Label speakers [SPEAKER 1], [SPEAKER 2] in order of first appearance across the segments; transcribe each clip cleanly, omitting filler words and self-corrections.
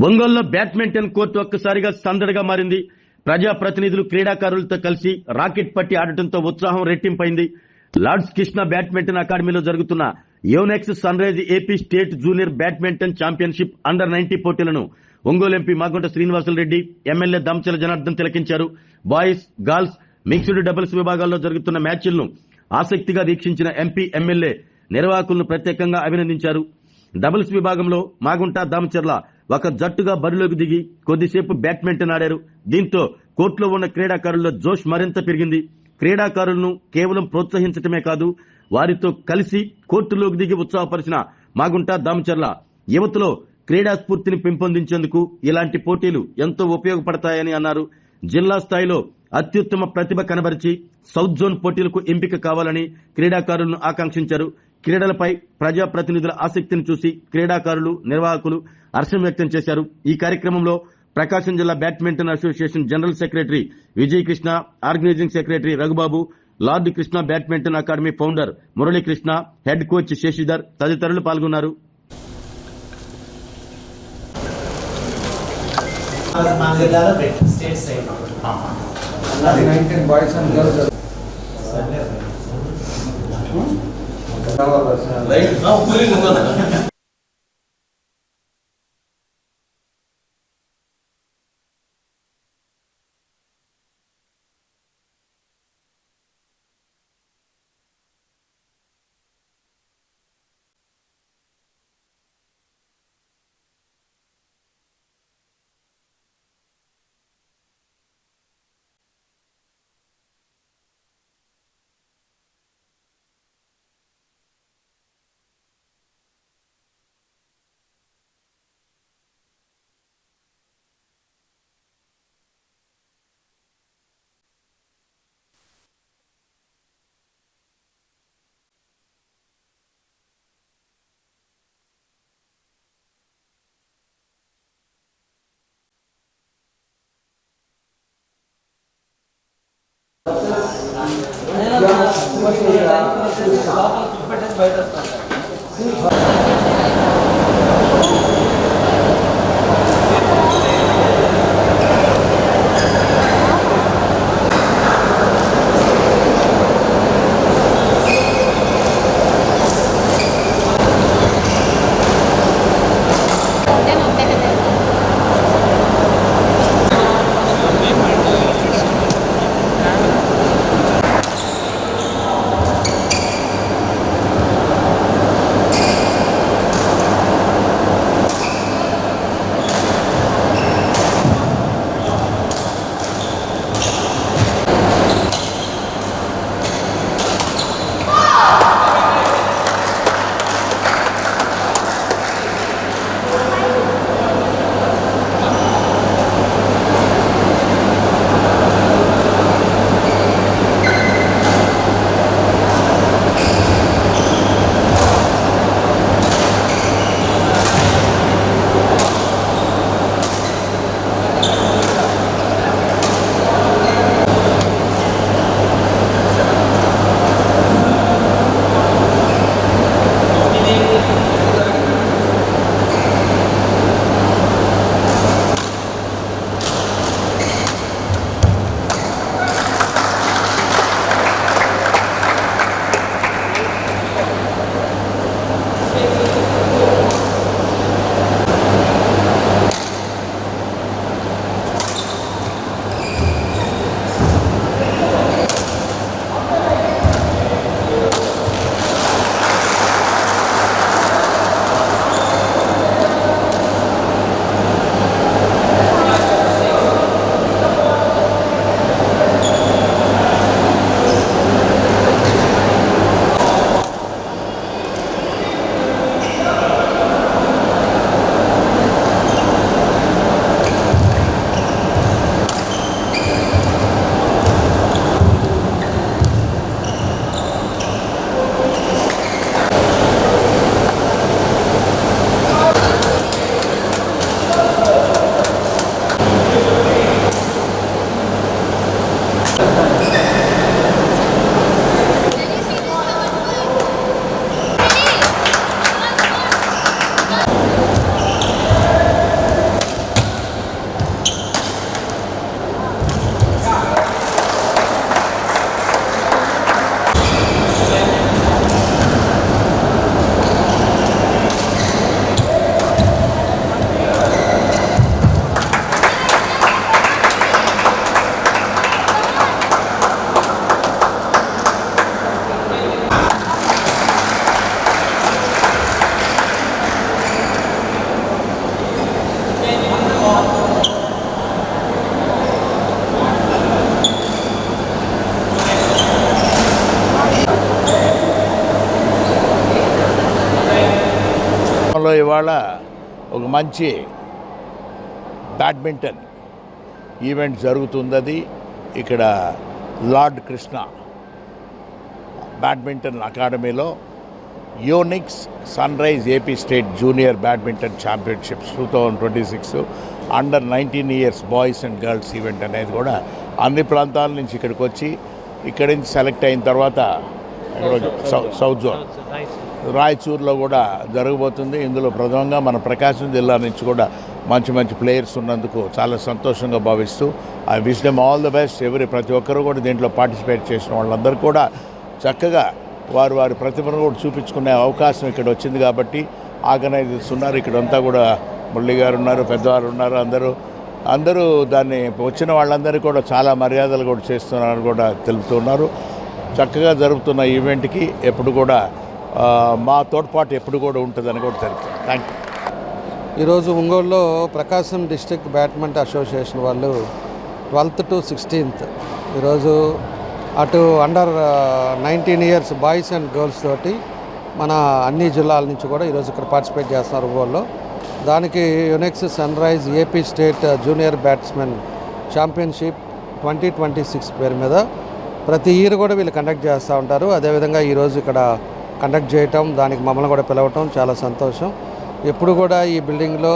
[SPEAKER 1] ఒంగోలులో badminton court ఒక్కసారిగా సందడిగా మారింది. ప్రజాప్రతినిధులు క్రీడాకారులతో కలిసి రాకెట్ పట్టి ఆడటంతో ఉత్సాహం రెట్టింపైంది. లార్డ్స్ కృష్ణ బ్యాడ్మింటన్ అకాడమీలో జరుగుతున్న Yonex sun rise AP state junior badminton championship under 90 పోటీలను Ongole MP Magunta Srinivasulu Reddy, MLA దమ్చల Janardhan తిలకించారు. Boys, girls, mixed doubles విభాగాల్లో జరుగుతున్న మ్యాచ్లను ఆసక్తిగా వీక్షించిన ఎంపీ, ఎమ్మెల్యే నిర్వాహకులను ప్రత్యేకంగా అభినందించారు. డబుల్స్ విభాగంలో మాగుంట, దామచర్ల ఒక జట్టుగా బరిలోకి దిగి కొద్దిసేపు బ్యాడ్మింటన్ ఆడారు. దీంతో కోర్టులో ఉన్న క్రీడాకారుల్లో జోష్ మరింత పెరిగింది. క్రీడాకారులను కేవలం ప్రోత్సహించడమే కాదు, వారితో కలిసి కోర్టులోకి దిగి ఉత్సాహపరిచిన మాగుంట, దామచర్ల యువతలో క్రీడా స్ఫూర్తిని పెంపొందించేందుకు ఇలాంటి పోటీలు ఎంతో ఉపయోగపడతాయని అన్నారు. జిల్లా స్థాయిలో అత్యుత్తమ ప్రతిభ కనబరిచి సౌత్ జోన్ పోటీలకు ఎంపిక కావాలని క్రీడాకారులను ఆకాంక్షించారు. క్రీడలపై ప్రజాప్రతినిధుల ఆసక్తిని చూసి క్రీడాకారులు, నిర్వాహకులు హర్షం వ్యక్తం చేశారు. ఈ కార్యక్రమంలో ప్రకాశం జిల్లా badminton association general secretary Vijayakrishna, organising secretary Raghubabu, lord Krishna badminton academy founder Muralikrishna, head coach Shashidhar తదితరులు పాల్గొన్నారు.
[SPEAKER 2] ఇవాళ ఒక మంచి బ్యాడ్మింటన్ ఈవెంట్ జరుగుతుంది. ఇక్కడ లార్డ్ కృష్ణ బ్యాడ్మింటన్ అకాడమీలో యోనిక్స్ sunrise AP state junior badminton championships 2026 under 19 years boys and girls event అనేది కూడా అన్ని ప్రాంతాల నుంచి ఇక్కడికి వచ్చి ఇక్కడి నుంచి సెలెక్ట్ అయిన తర్వాత సౌత్ జోన్ రాయచూరులో కూడా జరగబోతుంది. ఇందులో ప్రధానంగా మన ప్రకాశం జిల్లా నుంచి కూడా మంచి మంచి ప్లేయర్స్ ఉన్నందుకు చాలా సంతోషంగా భావిస్తూ I wish them all the best. ప్రతి ఒక్కరు కూడా దీంట్లో పార్టిసిపేట్ చేసిన వాళ్ళందరూ కూడా చక్కగా వారి ప్రతిభను కూడా చూపించుకునే అవకాశం ఇక్కడ వచ్చింది కాబట్టి ఆర్గనైజర్స్ ఉన్నారు. ఇక్కడంతా కూడా మురళి గారు ఉన్నారు, పెద్దవారు ఉన్నారు. అందరూ దాన్ని వచ్చిన వాళ్ళందరికీ కూడా చాలా మర్యాదలు కూడా చేస్తున్నారు కూడా తెలుపుతున్నారు. చక్కగా జరుగుతున్న ఈవెంట్కి ఎప్పుడు కూడా మా తోడ్పాటు ఎప్పుడు కూడా ఉంటుందని కూడా తెలుపుతాను. Thank you.
[SPEAKER 3] ఈరోజు ఒంగోలులో ప్రకాశం డిస్ట్రిక్ట్ బ్యాడ్మింటన్ అసోసియేషన్ వాళ్ళు 12th to 16th ఈరోజు అటు under 19 years boys and girls తోటి మన అన్ని జిల్లాల నుంచి కూడా ఈరోజు ఇక్కడ పార్టిసిపేట్ చేస్తున్నారు ఒంగోలులో. దానికి Yonex sunrise AP state junior batsmen championship 2026 పేరు మీద ప్రతి ఇయర్ కూడా వీళ్ళు కండక్ట్ చేస్తూ ఉంటారు. అదేవిధంగా ఈరోజు ఇక్కడ కండక్ట్ చేయటం, దానికి మమ్మల్ని కూడా పిలవటం చాలా సంతోషం. ఎప్పుడు కూడా ఈ బిల్డింగ్లో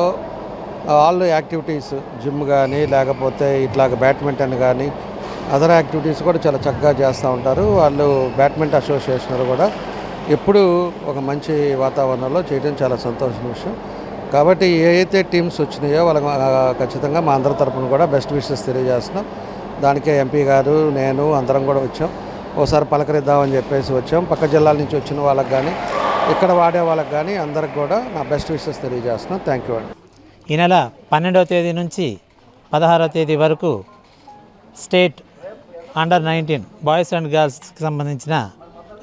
[SPEAKER 3] ఆల్ యాక్టివిటీస్ జిమ్ కానీ లేకపోతే ఇట్లాగ బ్యాడ్మింటన్ కానీ అదర్ యాక్టివిటీస్ కూడా చాలా చక్కగా చేస్తూ ఉంటారు. వాళ్ళు బ్యాడ్మింటన్ అసోసియేషన్ కూడా ఎప్పుడు ఒక మంచి వాతావరణంలో చేయడం చాలా సంతోషం విషయం. కాబట్టి ఏదైతే టీమ్స్ వచ్చినాయో వాళ్ళకి ఖచ్చితంగా మా అందరి తరపున కూడా బెస్ట్ విషెస్ తెలియజేస్తున్నాం. దానికే ఎంపీ గారు, నేను అందరం కూడా వచ్చాం. ఒకసారి పలకరిద్దామని చెప్పేసి వచ్చాం. పక్క జిల్లాల నుంచి వచ్చిన వాళ్ళకి కానీ ఇక్కడ వాడే వాళ్ళకి కానీ అందరికి కూడా నా బెస్ట్ విషెస్ తెలియజేస్తున్నాం. థ్యాంక్ యూ అండి.
[SPEAKER 4] ఈ నెల 12వ తేదీ నుంచి 16వ తేదీ వరకు స్టేట్ అండర్ 19 బాయ్స్ అండ్ గర్ల్స్కి సంబంధించిన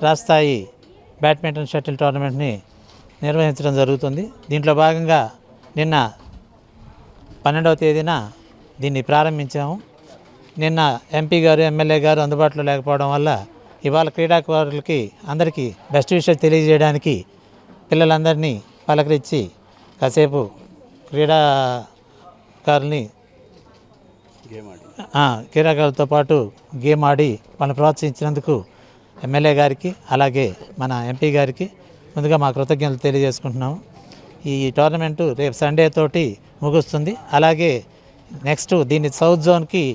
[SPEAKER 4] రాష్ట్రస్థాయి బ్యాడ్మింటన్ షటిల్ టోర్నమెంట్ని నిర్వహించడం జరుగుతుంది. దీంట్లో భాగంగా నిన్న 12వ తేదీన దీన్ని ప్రారంభించాము. నిన్న ఎంపీ గారు, ఎమ్మెల్యే గారు అందుబాటులో లేకపోవడం వల్ల ఇవాళ క్రీడాకారులకి అందరికీ బెస్ట్ విషయం తెలియజేయడానికి పిల్లలందరినీ పలకరించి కాసేపు క్రీడాకారులతో పాటు గేమ్ ఆడి వాళ్ళని ప్రోత్సహించినందుకు ఎమ్మెల్యే గారికి అలాగే మన ఎంపీ గారికి ముందుగా మా కృతజ్ఞతలు తెలియజేసుకుంటున్నాము. ఈ టోర్నమెంటు రేపు సండే తోటి ముగుస్తుంది. అలాగే నెక్స్ట్ దీన్ని సౌత్ జోన్కి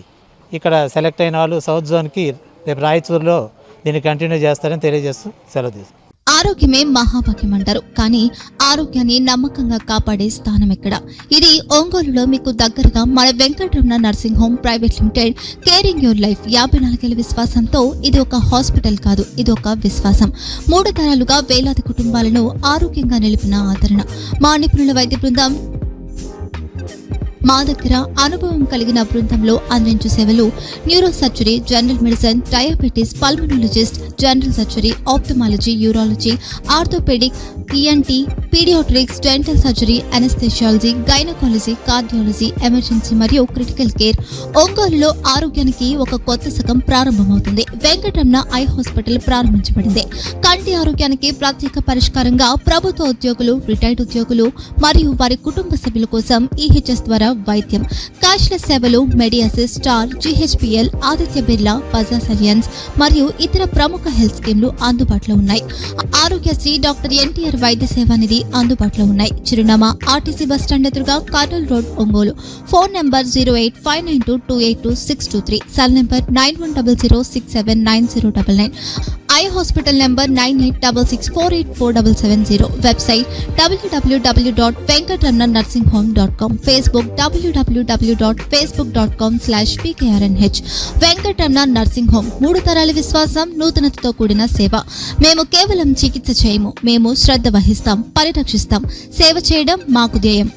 [SPEAKER 4] ఇక్కడ సెలెక్ట్ అయిన వాళ్ళు సౌత్ జోన్కి రేపు రాయచూరులో దీన్ని కంటిన్యూ చేస్తారని తెలియజేస్తూ సెలవు తీసుకుంటాం.
[SPEAKER 5] ఆరోగ్యమే మహాభాగ్యం అంటారు, కానీ ఆరోగ్యాన్ని నమ్మకంగా కాపాడే స్థానం ఎక్కడ? ఇది ఒంగోలులో మీకు దగ్గరగా మన Venkataramana nursing home private limited. Caring your life 54 ఏళ్ల విశ్వాసంతో ఇది ఒక హాస్పిటల్ కాదు, ఇది ఒక విశ్వాసం. 3 తరాలుగా వేలాది కుటుంబాలను ఆరోగ్యంగా నిలిపిన ఆదరణ. మా నిపుణుల వైద్య బృందం మా దగ్గర అనుభవం కలిగిన బృందంలో అందించే సేవలు neuro surgery, general medicine, diabetes, pulmonologist, general surgery, ophthalmology, urology, orthopaedic, ENT, paediatrics, dental surgery, anaesthesiology, gynaecology, cardiology, emergency మరియు క్రిటికల్ కేర్. ఒంగోలులో ఆరోగ్యానికి ఒక కొత్త శకం ప్రారంభమవుతుంది. వెంకటరమణ ఐ హాస్పిటల్ ప్రారంభించబడింది. కంటి ఆరోగ్యానికి ప్రత్యేక పరిష్కారంగా ప్రభుత్వ ఉద్యోగులు, రిటైర్డ్ ఉద్యోగులు మరియు వారి కుటుంబ సభ్యుల కోసం ఈహెచ్ఎస్ ద్వారా వైద్యం, క్యాష్లెస్ సేవలు, మెడియాసిస్, స్టార్, జీహెచ్పిఎల్, ఆదిత్య బిర్లా, బజాజ్ అలియన్స్ మరియు ఇతర ప్రముఖ హెల్త్ స్కీమ్లు అందుబాటులో ఉన్నాయి. ఆరోగ్యశ్రీ, డాక్టర్ ఎన్టీఆర్ వైద్య సేవా నిధి అందుబాటులో ఉన్నాయి. చిరునామా ఆర్టీసీ బస్టాండ్ ఎదురుగా, Kurnool road, Ongole. Phone number 08592282623, cell number 9100679099, eye hospital number 9866484770, website www.venkatramanarsinghome.com, Facebook www.facebook.com/pkrnh. Venkataramana nursing home, 3 తరాల విశ్వాసం, నూతనతతో కూడిన సేవ. మేము కేవలం చికిత్స చేయము, మేము శ్రద్ధ వహిస్తాం, పరిరక్షిస్తాం. సేవ చేయడం మాకు ధ్యేయం.